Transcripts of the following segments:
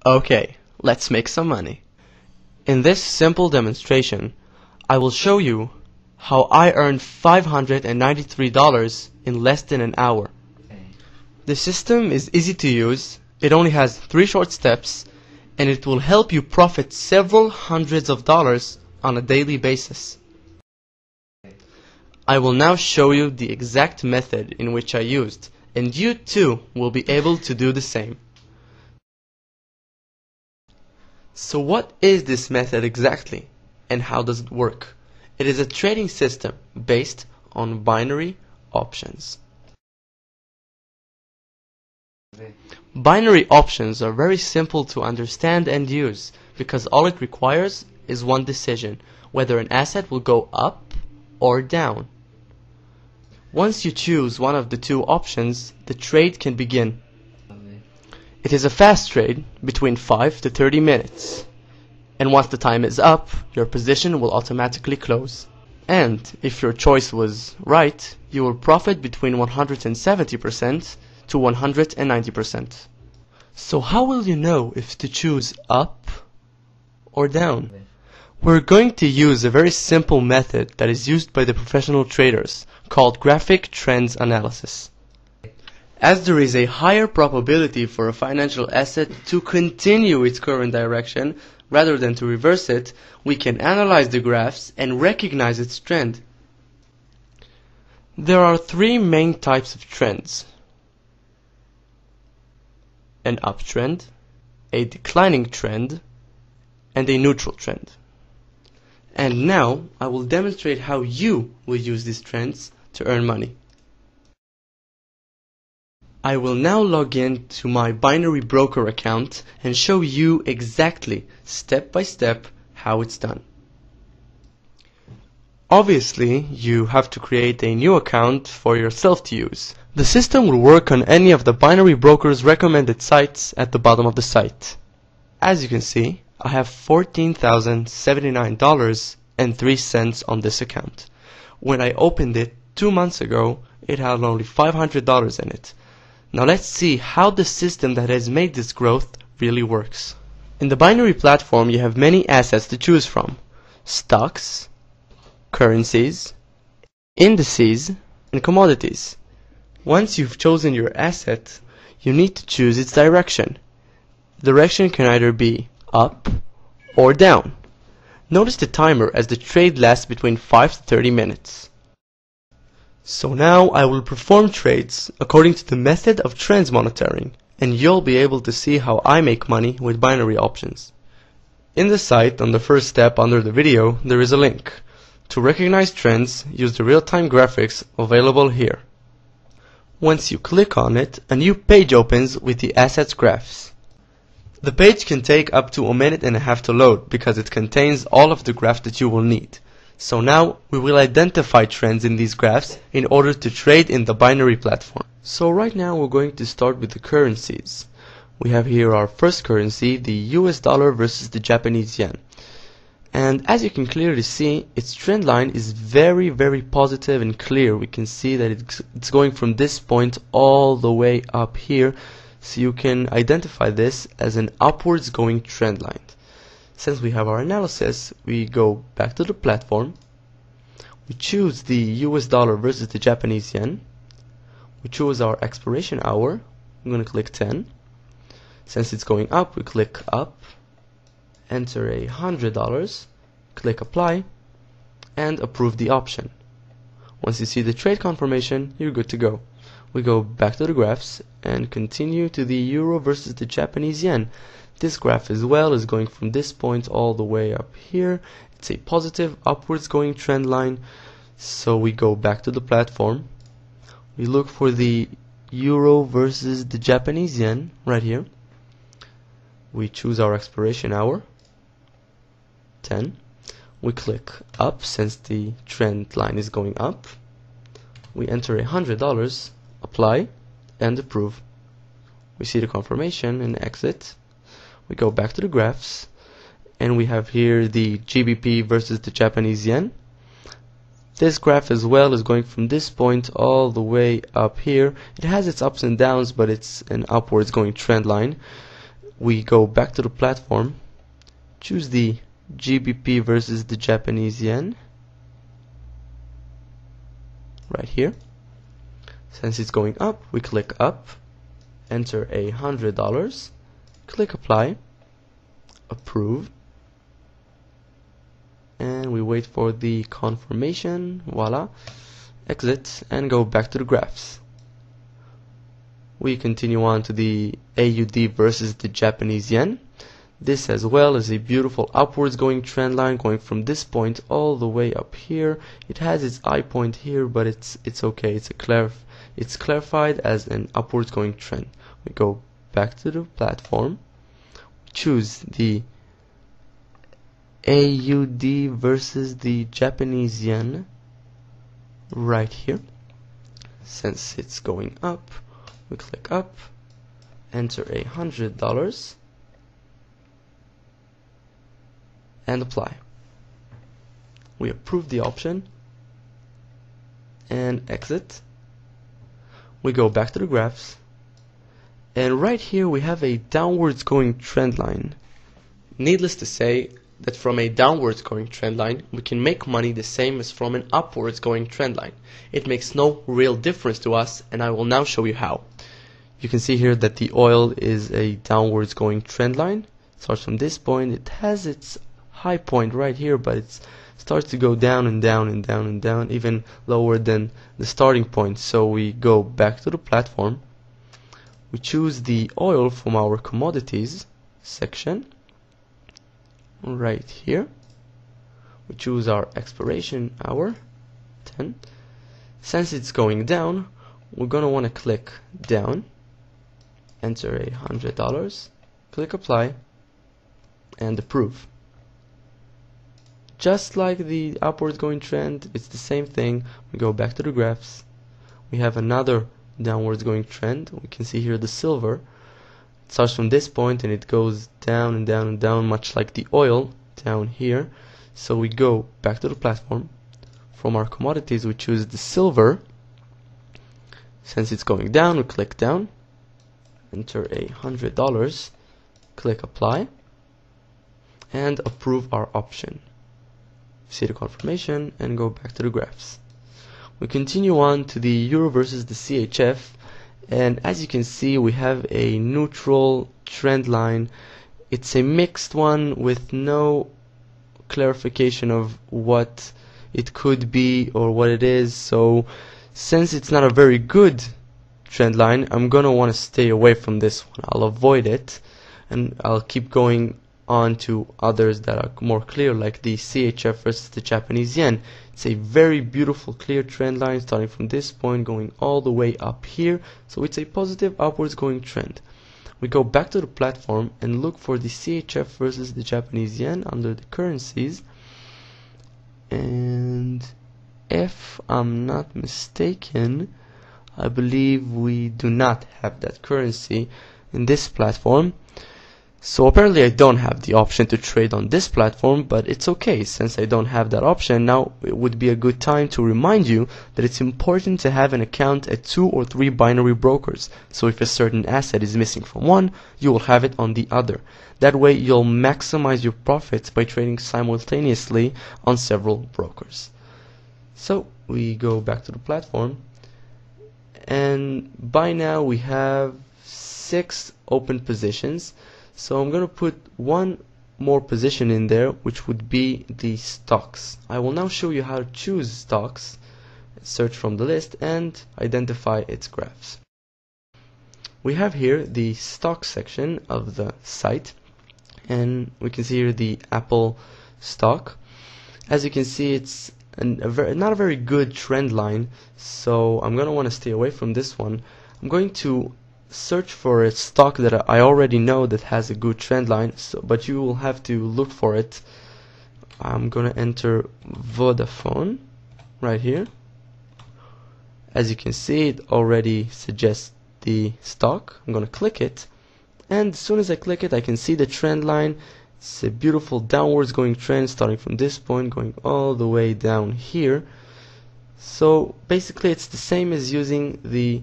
Okay, let's make some money. In this simple demonstration, I will show you how I earned $593 in less than an hour. The system is easy to use, it only has 3 short steps, and it will help you profit several hundreds of dollars on a daily basis. I will now show you the exact method in which I used, and you too will be able to do the same. So what is this method exactly, and how does it work? It is a trading system based on binary options. Binary options are very simple to understand and use because all it requires is one decision, whether an asset will go up or down. Once you choose one of the two options, the trade can begin. It is a fast trade between 5 to 30 minutes. And once the time is up, your position will automatically close. And if your choice was right, you will profit between 170% to 190%. So how will you know if to choose up or down? We're going to use a very simple method that is used by the professional traders called graphic trends analysis. As there is a higher probability for a financial asset to continue its current direction rather than to reverse it, we can analyze the graphs and recognize its trend. There are 3 main types of trends: an uptrend, a declining trend, and a neutral trend. And now I will demonstrate how you will use these trends to earn money. I will now log in to my Binary Broker account and show you exactly, step by step, how it's done. Obviously, you have to create a new account for yourself to use. The system will work on any of the Binary Broker's recommended sites at the bottom of the site. As you can see, I have $14,079.03 on this account. When I opened it 2 months ago, it had only $500 in it. Now let's see how the system that has made this growth really works. In the binary platform, you have many assets to choose from: stocks, currencies, indices, and commodities. Once you've chosen your asset, you need to choose its direction. The direction can either be up or down. Notice the timer as the trade lasts between 5 to 30 minutes. So now I will perform trades according to the method of trends monitoring, and you'll be able to see how I make money with binary options. In the site, on the first step under the video, there is a link. To recognize trends, use the real-time graphics available here. Once you click on it, a new page opens with the assets graphs. The page can take up to 1.5 minutes to load because it contains all of the graphs that you will need. So now we will identify trends in these graphs in order to trade in the binary platform. So right now we're going to start with the currencies. We have here our first currency, the US dollar versus the Japanese yen. And as you can clearly see, its trend line is very positive and clear. We can see that it's going from this point all the way up here. So you can identify this as an upwards going trend line. Since we have our analysis, we go back to the platform, we choose the US dollar versus the Japanese yen, we choose our expiration hour, I'm going to click 10, since it's going up, we click up, enter $100, click apply, and approve the option. Once you see the trade confirmation, you're good to go. We go back to the graphs and continue to the euro versus the Japanese yen. This graph as well is going from this point all the way up here. It's a positive upwards going trend line. So we go back to the platform. We look for the euro versus the Japanese yen right here. We choose our expiration hour, 10. We click up since the trend line is going up. We enter $100, apply, and approve. We see the confirmation and exit. We go back to the graphs, and we have here the GBP versus the Japanese yen. This graph as well is going from this point all the way up here. It has its ups and downs, but it's an upwards going trend line. we go back to the platform, choose the GBP versus the Japanese yen right here. Since it's going up, we click up, enter $100, click apply, approve, and we wait for the confirmation. Voila, exit and go back to the graphs. We continue on to the AUD versus the Japanese yen. This as well is a beautiful upwards going trend line going from this point all the way up here. It has its eye point here, but it's okay. It's clarified as an upwards going trend. We go back to the platform, choose the AUD versus the Japanese yen right here. Since it's going up, we click up, enter $100 and apply. We approve the option and exit. We go back to the graphs, and right here we have a downwards going trend line. Needless to say that from a downwards going trend line we can make money the same as from an upwards going trend line. It makes no real difference to us, and I will now show you how. You can see here that the oil is a downwards going trend line. It starts from this point. It has its high point right here, but it starts to go down and down and down and down, even lower than the starting point. So we go back to the platform, we choose the oil from our commodities section right here, we choose our expiration hour 10. Since it's going down, we're gonna want to click down, enter $100, click apply and approve. Just like the upwards going trend, it's the same thing. We go back to the graphs, we have another downwards going trend. We can see here the silver. It starts from this point and it goes down and down and down, much like the oil down here. So we go back to the platform, from our commodities we choose the silver. Since it's going down, we click down, enter $100, click apply and approve our option. See the confirmation and go back to the graphs. We continue on to the euro versus the CHF, and as you can see we have a neutral trend line. It's a mixed one with no clarification of what it could be or what it is. So since it's not a very good trend line, I'm gonna want to stay away from this one. I'll avoid it and I'll keep going on to others that are more clear, like the CHF versus the Japanese yen. It's a very beautiful clear trend line starting from this point going all the way up here, so it's a positive upwards going trend. We go back to the platform and look for the CHF versus the Japanese yen under the currencies, and if I'm not mistaken, I believe we do not have that currency in this platform. So apparently I don't have the option to trade on this platform, but it's okay. Since I don't have that option, now it would be a good time to remind you that it's important to have an account at 2 or 3 binary brokers. So if a certain asset is missing from one, you will have it on the other. That way you'll maximize your profits by trading simultaneously on several brokers. So we go back to the platform, and by now we have 6 open positions. So I'm going to put one more position in there, which would be the stocks. I will now show you how to choose stocks, search from the list and identify its graphs. We have here the stock section of the site, and we can see here the Apple stock. As you can see, it's not a very good trend line, so I'm going to want to stay away from this one. I'm going to search for a stock that I already know that has a good trend line, but you will have to look for it. I'm gonna enter Vodafone right here. As you can see, it already suggests the stock. I'm gonna click it, and as soon as I click it, I can see the trend line. It's a beautiful downwards going trend starting from this point going all the way down here. So basically it's the same as using the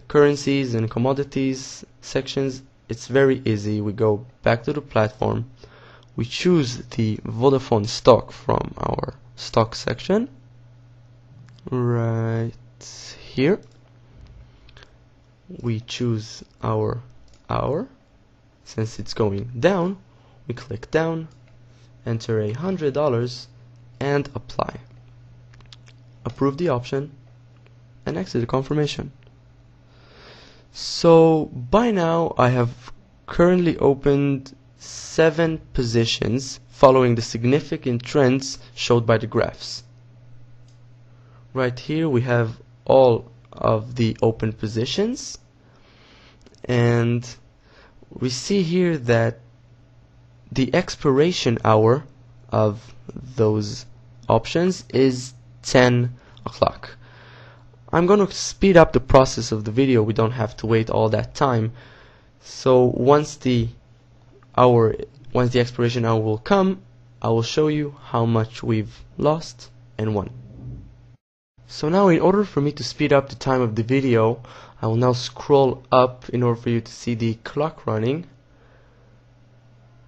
currencies and commodities sections it's very easy. We go back to the platform, we choose the Vodafone stock from our stock section right here. We choose our hour. Since it's going down, we click down, enter $100 and apply. Approve the option and exit the confirmation. So by now I have currently opened 7 positions following the significant trends showed by the graphs. Right here we have all of the open positions, and we see here that the expiration hour of those options is 10 o'clock. I'm going to speed up the process of the video. We don't have to wait all that time. So once the expiration hour will come, I will show you how much we've lost and won. So now, in order for me to speed up the time of the video, I will now scroll up in order for you to see the clock running,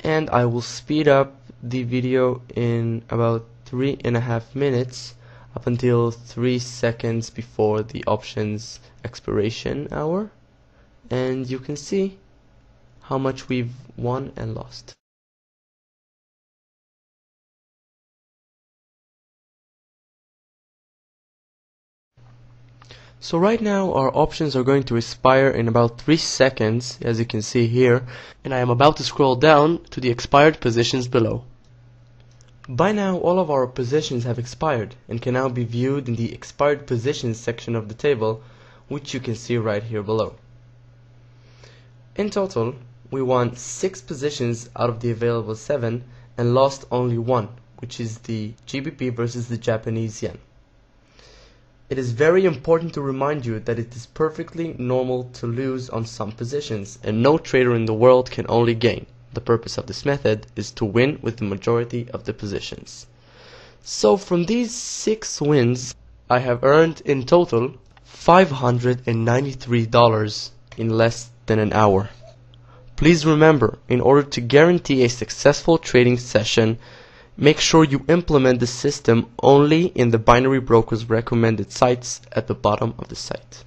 and I will speed up the video in about 3.5 minutes up until 3 seconds before the options expiration hour, and you can see how much we've won and lost. So right now our options are going to expire in about 3 seconds, as you can see here, and I am about to scroll down to the expired positions below. By now all of our positions have expired and can now be viewed in the expired positions section of the table, which you can see right here below. In total, we won 6 positions out of the available 7 and lost only 1, which is the GBP versus the Japanese yen. It is very important to remind you that it is perfectly normal to lose on some positions, and no trader in the world can only gain. The purpose of this method is to win with the majority of the positions. So from these 6 wins, I have earned in total $593 in less than an hour. Please remember, in order to guarantee a successful trading session, make sure you implement the system only in the binary brokers recommended sites at the bottom of the site.